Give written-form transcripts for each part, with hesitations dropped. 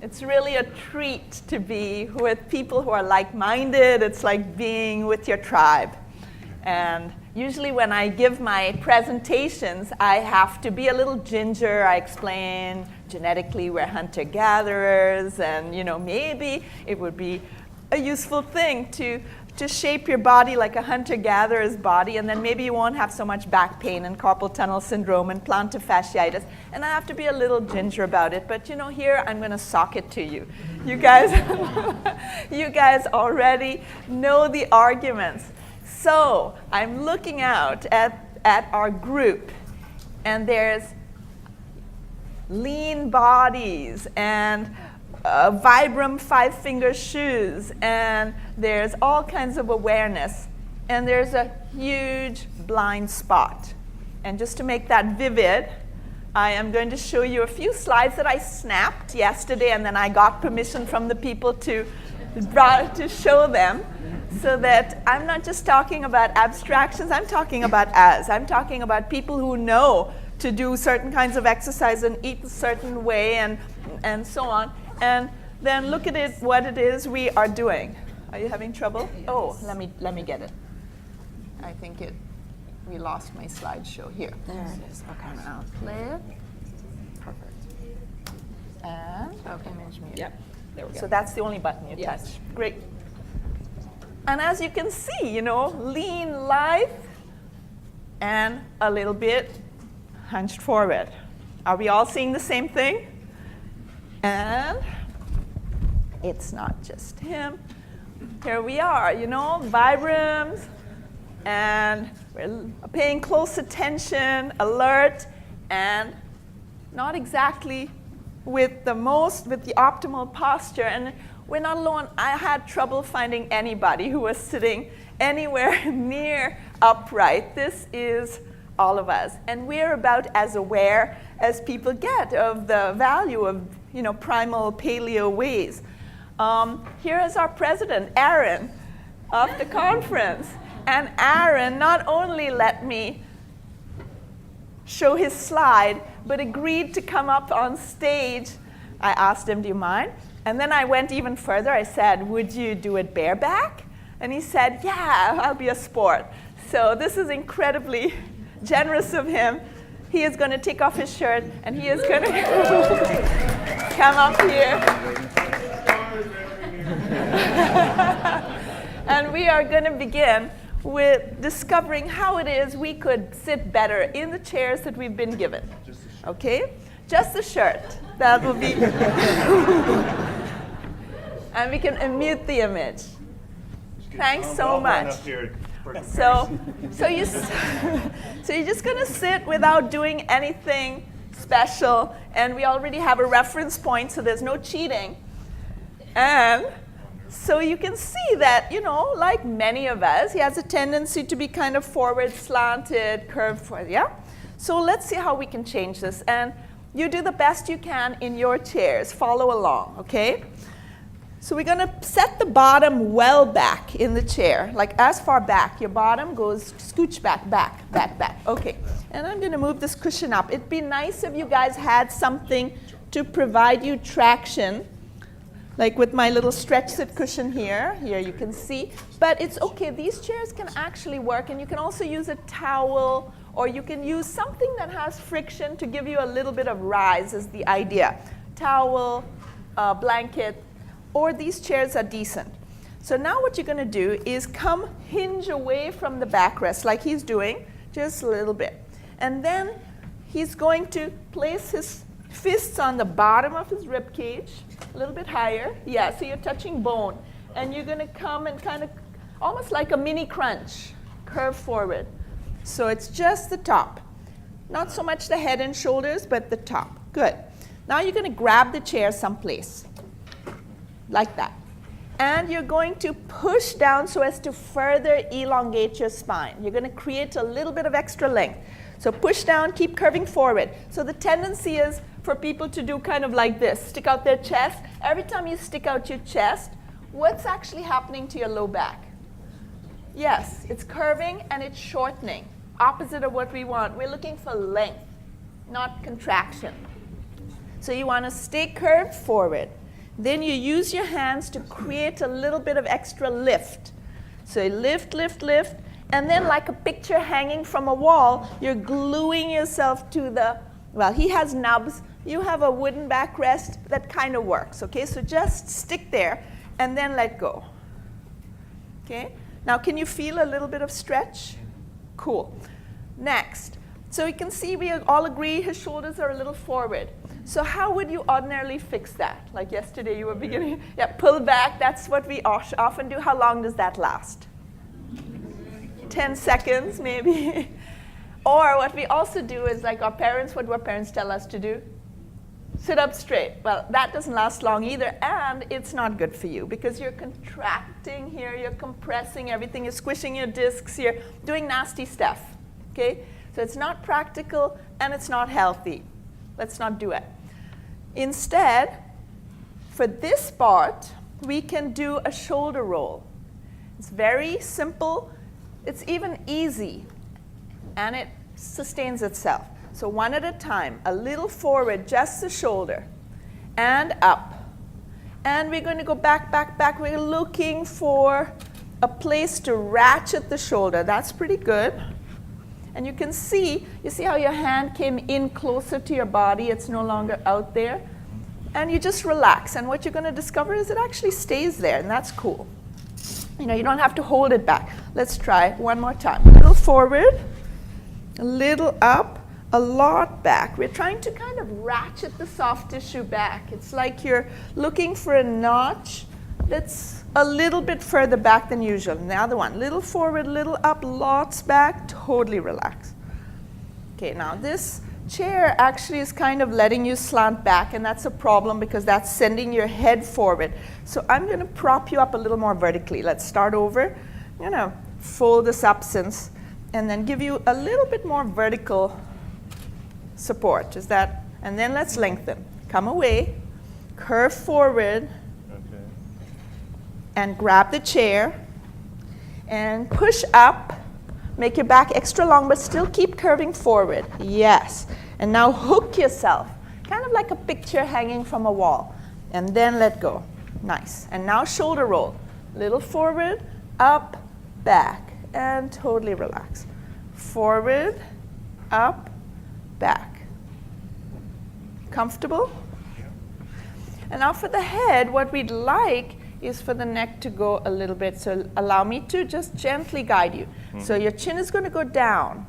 It's really a treat to be with people who are like-minded. It's like being with your tribe. And usually when I give my presentations, I have to be a little ginger. I explain genetically we're hunter-gatherers, and maybe it would be a useful thing to shape your body like a hunter-gatherer's body, and then maybe you won't have so much back pain and carpal tunnel syndrome and plantar fasciitis. And I have to be a little ginger about it. But here I'm going to sock it to you. You guys, you guys already know the arguments. So I'm looking out at our group, and there's lean bodies and Vibram 5-finger shoes, and there's all kinds of awareness, and there's a huge blind spot. And just to make that vivid, I am going to show you a few slides that I snapped yesterday, and then I got permission from the people to show them, so that I'm not just talking about abstractions, I'm talking about I'm talking about people who know to do certain kinds of exercise and eat a certain way and so on. And then look at it, what it is we are doing. Are you having trouble? Yes. Oh, let me get it. I think we lost my slideshow here. There it is. Okay. And I'll play it. Perfect. And image mute. Yep. There we go. So that's the only button you touch. Great. And as you can see, lean, lithe, and a little bit hunched forward. Are we all seeing the same thing? And it's not just him. Here we are, Vibrams, and we're paying close attention, alert, and not exactly with the optimal posture. And we're not alone. I had trouble finding anybody who was sitting anywhere near upright. This is all of us. And we're about as aware as people get of the value of primal paleo ways. Here is our president, Aaron, of the conference. And Aaron not only let me show his slide, but agreed to come up on stage. I asked him, do you mind? And then I went even further. I said, would you do it bareback? And he said, yeah, I'll be a sport. So this is incredibly generous of him. He is going to take off his shirt, and he is going to come up here. And we are going to begin with discovering how it is we could sit better in the chairs that we've been given. Okay? Just the shirt. That will be. And we can unmute the image. Thanks so much. So you're just going to sit without doing anything special, and we already have a reference point, so there's no cheating. And so you can see that, like many of us, he has a tendency to be kind of forward slanted, curved forward, yeah? So let's see how we can change this. And you do the best you can in your chairs. Follow along, okay? So we're going to set the bottom well back in the chair, like as far back. Your bottom goes scooch back, back, back, back. Okay, and I'm going to move this cushion up. It'd be nice if you guys had something to provide you traction, like with my little stretch sit cushion here. Here you can see. But it's okay. These chairs can actually work, and you can also use a towel, or you can use something that has friction to give you a little bit of rise is the idea. Towel, blanket, or these chairs are decent. So now what you're going to do is come hinge away from the backrest like he's doing, just a little bit. And then he's going to place his fists on the bottom of his rib cage, a little bit higher. Yeah, so you're touching bone. And you're going to come and kind of, almost like a mini crunch, curve forward. So it's just the top. Not so much the head and shoulders, but the top. Good. Now you're going to grab the chair someplace, like that. And you're going to push down so as to further elongate your spine. You're going to create a little bit of extra length. So push down, keep curving forward. So the tendency is for people to do kind of like this, stick out their chest. Every time you stick out your chest, what's actually happening to your low back? Yes, it's curving and it's shortening. Opposite of what we want. We're looking for length, not contraction. So you want to stay curved forward. Then you use your hands to create a little bit of extra lift. So you lift, lift, lift, and then like a picture hanging from a wall, you're gluing yourself to the, well, he has nubs. You have a wooden backrest that kind of works, okay? So just stick there and then let go, okay? Now, can you feel a little bit of stretch? Cool. Next, so you can see we all agree his shoulders are a little forward. So how would you ordinarily fix that? Like yesterday you were beginning, yeah, pull back, that's what we often do. How long does that last? 10 seconds maybe. Or what we also do is like our parents, what do our parents tell us to do? Sit up straight. Well, that doesn't last long either, and it's not good for you because you're contracting here, you're compressing everything, you're squishing your discs, you're doing nasty stuff, okay? So it's not practical and it's not healthy. Let's not do it. Instead, for this part, we can do a shoulder roll. It's very simple. It's even easy, and it sustains itself. So one at a time, a little forward, just the shoulder, and up. And we're going to go back, back, back. We're looking for a place to ratchet the shoulder. That's pretty good. And you see how your hand came in closer to your body. It's no longer out there. And you just relax. And what you're going to discover is it actually stays there, and that's cool. You know, you don't have to hold it back. Let's try one more time. A little forward, a little up, a lot back. We're trying to kind of ratchet the soft tissue back. It's like you're looking for a notch that's a little bit further back than usual. And the other one, little forward, little up, lots back, totally relax. Okay, now this chair actually is kind of letting you slant back, and that's a problem because that's sending your head forward. So I'm going to prop you up a little more vertically. Let's start over. I'm going to fold this up and then give you a little bit more vertical support. Is that? And then let's lengthen. Come away, curve forward, and grab the chair, and push up. Make your back extra long, but still keep curving forward. Yes. And now hook yourself, kind of like a picture hanging from a wall. And then let go. Nice. And now shoulder roll. Little forward, up, back, and totally relax. Forward, up, back. Comfortable? And now for the head, what we'd like is for the neck to go a little bit. So allow me to just gently guide you. So your chin is going to go down,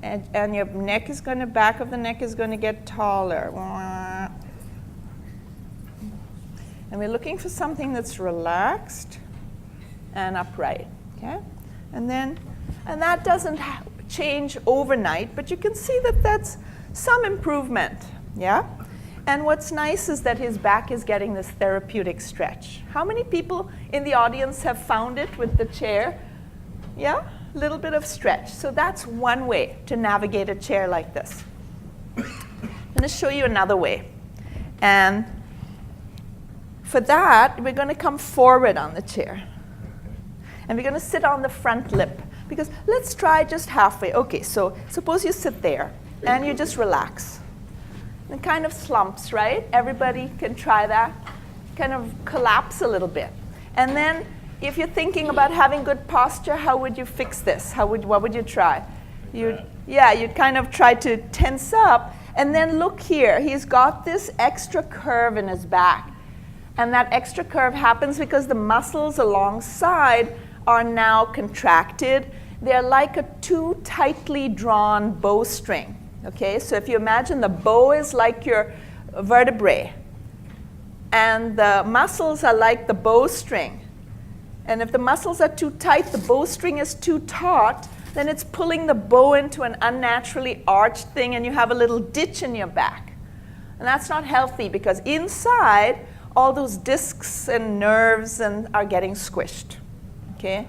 and your neck is going to, back of the neck is going to get taller. And we're looking for something that's relaxed and upright, okay? And that doesn't change overnight, but you can see that that's some improvement, yeah? And what's nice is that his back is getting this therapeutic stretch. How many people in the audience have found it with the chair? Yeah, a little bit of stretch. So that's one way to navigate a chair like this. I'm going to show you another way. And for that, we're going to come forward on the chair. And we're going to sit on the front lip. Because let's try just halfway. Okay, so suppose you sit there and you just relax. It kind of slumps, right? Everybody can try that. Kind of collapse a little bit. And then if you're thinking about having good posture, how would you fix this? What would you try? You'd kind of try to tense up. And then look here. He's got this extra curve in his back. And that extra curve happens because the muscles alongside are now contracted. They're like a too tightly drawn bowstring. Okay, so if you imagine the bow is like your vertebrae, and the muscles are like the bowstring. And if the muscles are too tight, the bowstring is too taut, then it's pulling the bow into an unnaturally arched thing, and you have a little ditch in your back. And that's not healthy because inside, all those discs and nerves are getting squished. Okay?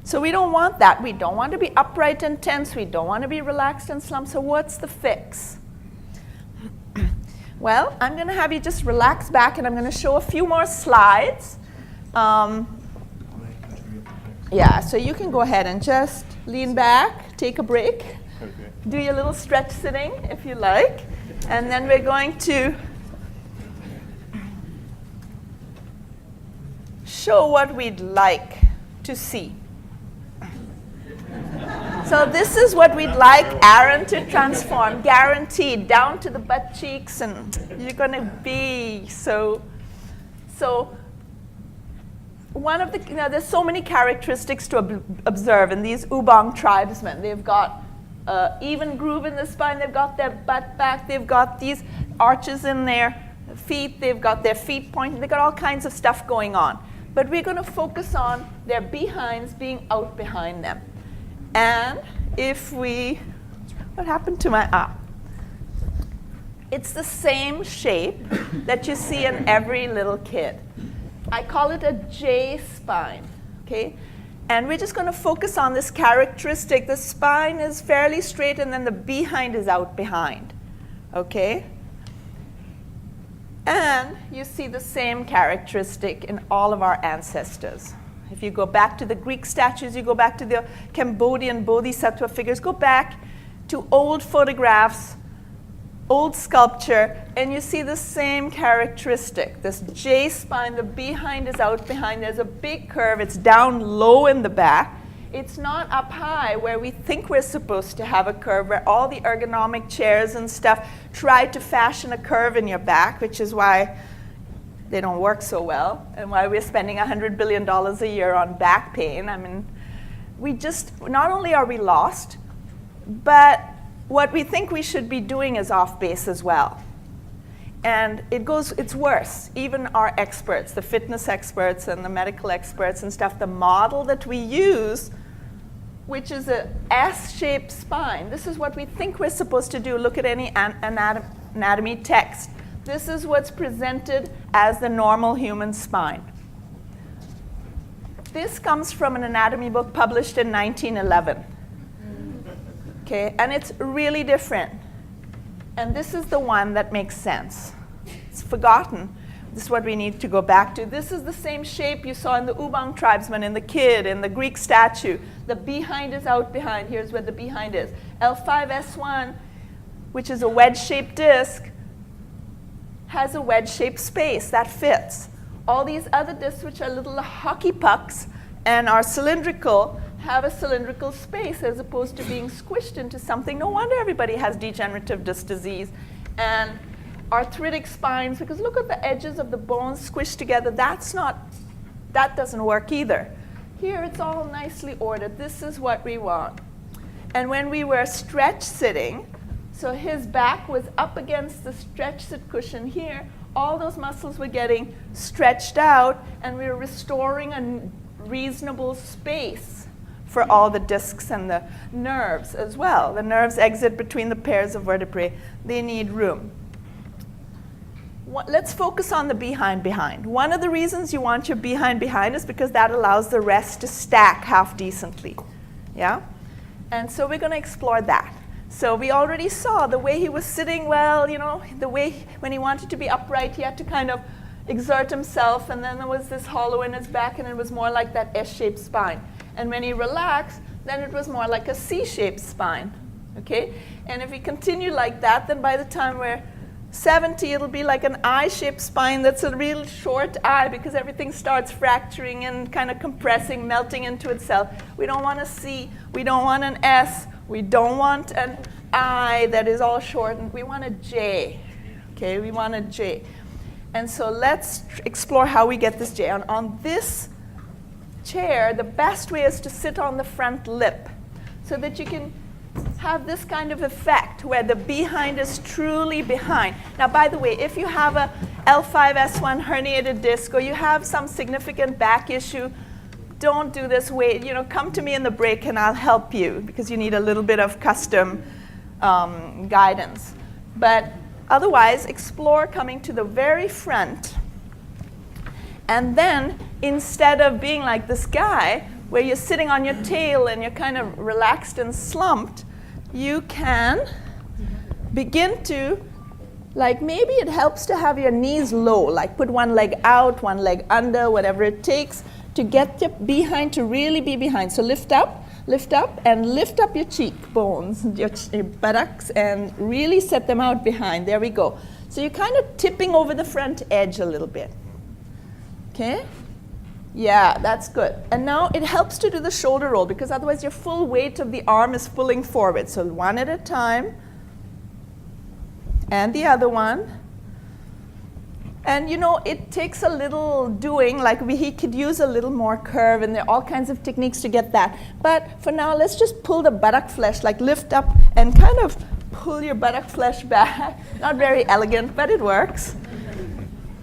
So we don't want that. We don't want to be upright and tense. We don't want to be relaxed and slumped. So what's the fix? Well, I'm going to have you just relax back, and I'm going to show a few more slides. Yeah, so you can go ahead and just lean back, take a break, do your little stretch sitting if you like, and then we're going to show what we'd like to see. So this is what we'd like Aaron to transform, guaranteed, down to the butt cheeks, and you're going to be so one of the, there's so many characteristics to observe in these Ubong tribesmen. They've got even groove in the spine, they've got their butt back, they've got these arches in their feet, they've got their feet pointing, they've got all kinds of stuff going on. But we're going to focus on their behinds being out behind them. And if we, what happened to my, it's the same shape that you see in every little kid. I call it a J spine, okay? And we're just going to focus on this characteristic. The spine is fairly straight, and then the behind is out behind, okay? And you see the same characteristic in all of our ancestors. If you go back to the Greek statues, you go back to the Cambodian bodhisattva figures, go back to old photographs, old sculpture, and you see the same characteristic. This J spine, the behind is out behind. There's a big curve. It's down low in the back. It's not up high where we think we're supposed to have a curve, where all the ergonomic chairs and stuff try to fashion a curve in your back, which is why they don't work so well, and why we're spending $100 billion a year on back pain. I mean, we just, not only are we lost, but what we think we should be doing is off base as well. And it's worse. Even our experts, the fitness experts and the medical experts and stuff, the model that we use, which is a S-shaped spine, this is what we think we're supposed to do. Look at any anatomy text. This is what's presented as the normal human spine. This comes from an anatomy book published in 1911. Okay, and it's really different. And this is the one that makes sense. It's forgotten. This is what we need to go back to. This is the same shape you saw in the Ubong tribesman, in the kid, in the Greek statue. The behind is out behind. Here's where the behind is. L5S1, which is a wedge-shaped disc, has a wedge-shaped space that fits. All these other discs, which are little hockey pucks and are cylindrical, have a cylindrical space as opposed to being squished into something. No wonder everybody has degenerative disc disease and arthritic spines, because look at the edges of the bones squished together. That doesn't work either. Here it's all nicely ordered. This is what we want. And when we were stretch sitting, so his back was up against the stretch sit cushion here, all those muscles were getting stretched out, and we were restoring a reasonable space for all the discs and the nerves as well. The nerves exit between the pairs of vertebrae. They need room. Let's focus on the behind. One of the reasons you want your behind is because that allows the rest to stack half decently. Yeah? And so we're going to explore that. So we already saw the way he was sitting well, the way when he wanted to be upright, he had to kind of exert himself, and then there was this hollow in his back, and it was more like that S-shaped spine. And when he relaxed, then it was more like a C-shaped spine, okay? And if we continue like that, then by the time we're 70, it'll be like an I-shaped spine that's a real short I, because everything starts fracturing and kind of compressing, melting into itself. We don't want a C, we don't want an S, we don't want an I that is all shortened. We want a J, okay? We want a J. And so let's explore how we get this J. On this chair, the best way is to sit on the front lip so that you can have this kind of effect where the behind is truly behind. Now, by the way, if you have a L5S1 herniated disc or you have some significant back issue, don't do this. Wait, come to me in the break and I'll help you, because you need a little bit of custom guidance. But otherwise, explore coming to the very front. And then, instead of being like this guy, where you're sitting on your tail and you're kind of relaxed and slumped, you can begin to, maybe it helps to have your knees low, like put one leg out, one leg under, whatever it takes to get your behind to really be behind. So lift up, and lift up your cheekbones, your buttocks, and really set them out behind. There we go. So you're kind of tipping over the front edge a little bit. Okay? Yeah, that's good. And now it helps to do the shoulder roll because otherwise your full weight of the arm is pulling forward. So one at a time. And the other one. And you know, it takes a little doing, like he could use a little more curve, and there are all kinds of techniques to get that. But for now, let's just pull the buttock flesh, like lift up and kind of pull your buttock flesh back. Not very elegant, but it works.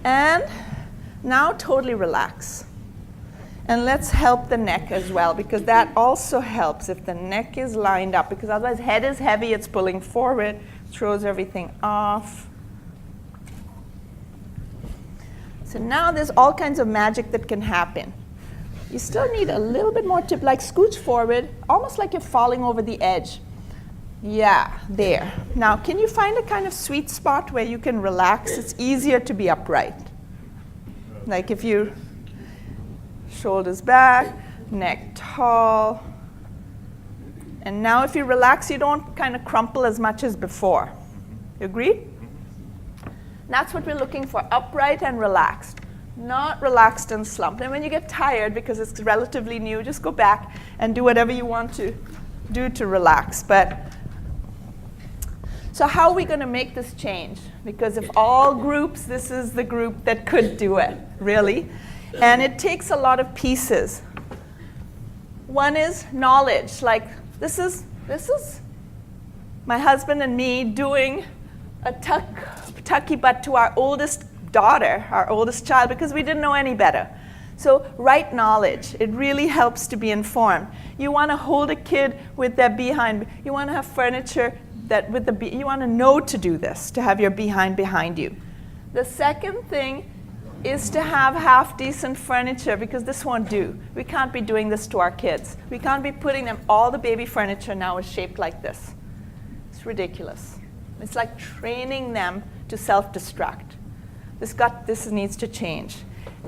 And now totally relax. And let's help the neck as well, because that also helps if the neck is lined up, because otherwise head is heavy, it's pulling forward, throws everything off. So now there's all kinds of magic that can happen. You still need a little bit more tip, like scooch forward, almost like you're falling over the edge. Yeah, there. Now, can you find a kind of sweet spot where you can relax? It's easier to be upright. Like if you, shoulders back, neck tall. And now if you relax, you don't kind of crumple as much as before. You agree? That's what we're looking for, upright and relaxed, not relaxed and slumped. And when you get tired, because it's relatively new, just go back and do whatever you want to do to relax. So how are we going to make this change? Because if all groups, this is the group that could do it, really. And it takes a lot of pieces. One is knowledge. Like this is my husband and me doing a tucky butt to our oldest daughter, our oldest child, because we didn't know any better. So right knowledge, it really helps to be informed. You want to hold a kid with their behind. You want to have furniture that with the you want to know to do this, to have your behind you. The second thing is to have half-decent furniture, because this won't do. We can't be doing this to our kids. We can't be putting them, all the baby furniture now is shaped like this. It's ridiculous. It's like training them to self-destruct. This needs to change.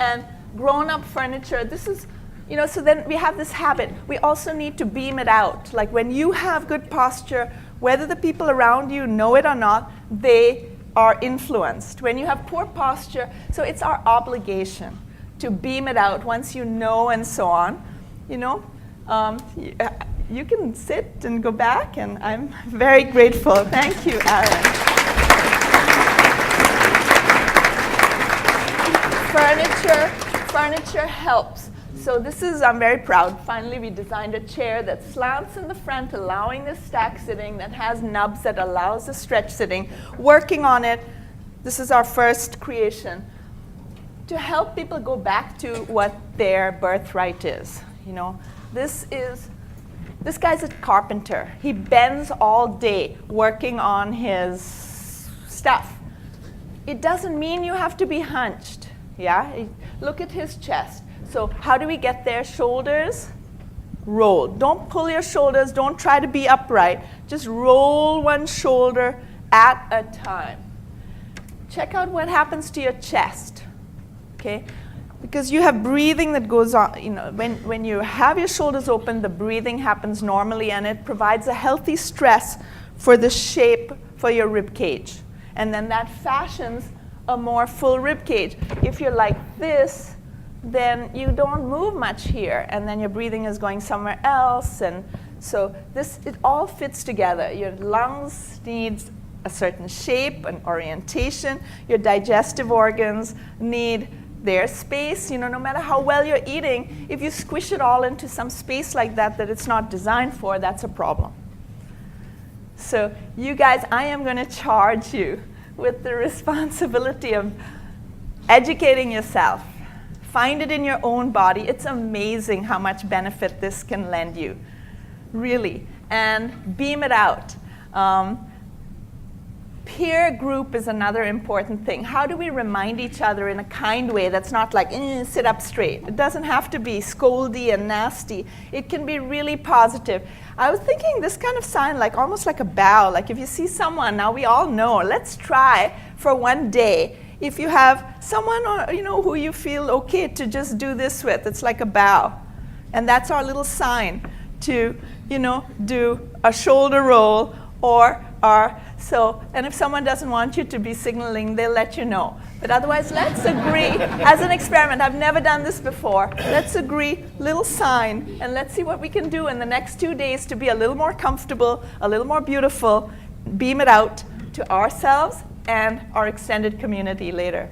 And grown-up furniture, this is, you know, so then we have this habit. We also need to beam it out. Like when you have good posture, whether the people around you know it or not, they are influenced. When you have poor posture, so it's our obligation to beam it out once you know and so on. You know, you can sit and go back, and I'm very grateful. Thank you, Aaron. Furniture helps. So this is, I'm very proud. Finally, we designed a chair that slants in the front, allowing the stack sitting, that has nubs that allows the stretch sitting. Working on it, this is our first creation, to help people go back to what their birthright is. You know, this guy's a carpenter. He bends all day working on his stuff. It doesn't mean you have to be hunched. Yeah, look at his chest. So how do we get there? Shoulders, roll. Don't pull your shoulders. Don't try to be upright. Just roll one shoulder at a time. Check out what happens to your chest, okay? Because you have breathing that goes on. You know, when you have your shoulders open, the breathing happens normally, and it provides a healthy stress for the shape for your rib cage. And then that fashions a more full rib cage. If you're like this, then you don't move much here, and then your breathing is going somewhere else. And so it all fits together. Your lungs need a certain shape and orientation. Your digestive organs need their space. You know, no matter how well you're eating, if you squish it all into some space like that it's not designed for, that's a problem. So you guys, I am going to charge you with the responsibility of educating yourself. Find it in your own body. It's amazing how much benefit this can lend you, really. And beam it out. Peer group is another important thing. How do we remind each other in a kind way that's not like, sit up straight? It doesn't have to be scoldy and nasty. It can be really positive. I was thinking this kind of sign, like almost like a bow. Like if you see someone, now we all know, let's try for one day. If you have someone who you feel okay to just do this with, it's like a bow. And that's our little sign to do a shoulder roll or And if someone doesn't want you to be signaling, they'll let you know. But otherwise, let's agree, as an experiment, I've never done this before, let's agree, little sign, and let's see what we can do in the next 2 days to be a little more comfortable, a little more beautiful, beam it out to ourselves and our extended community later.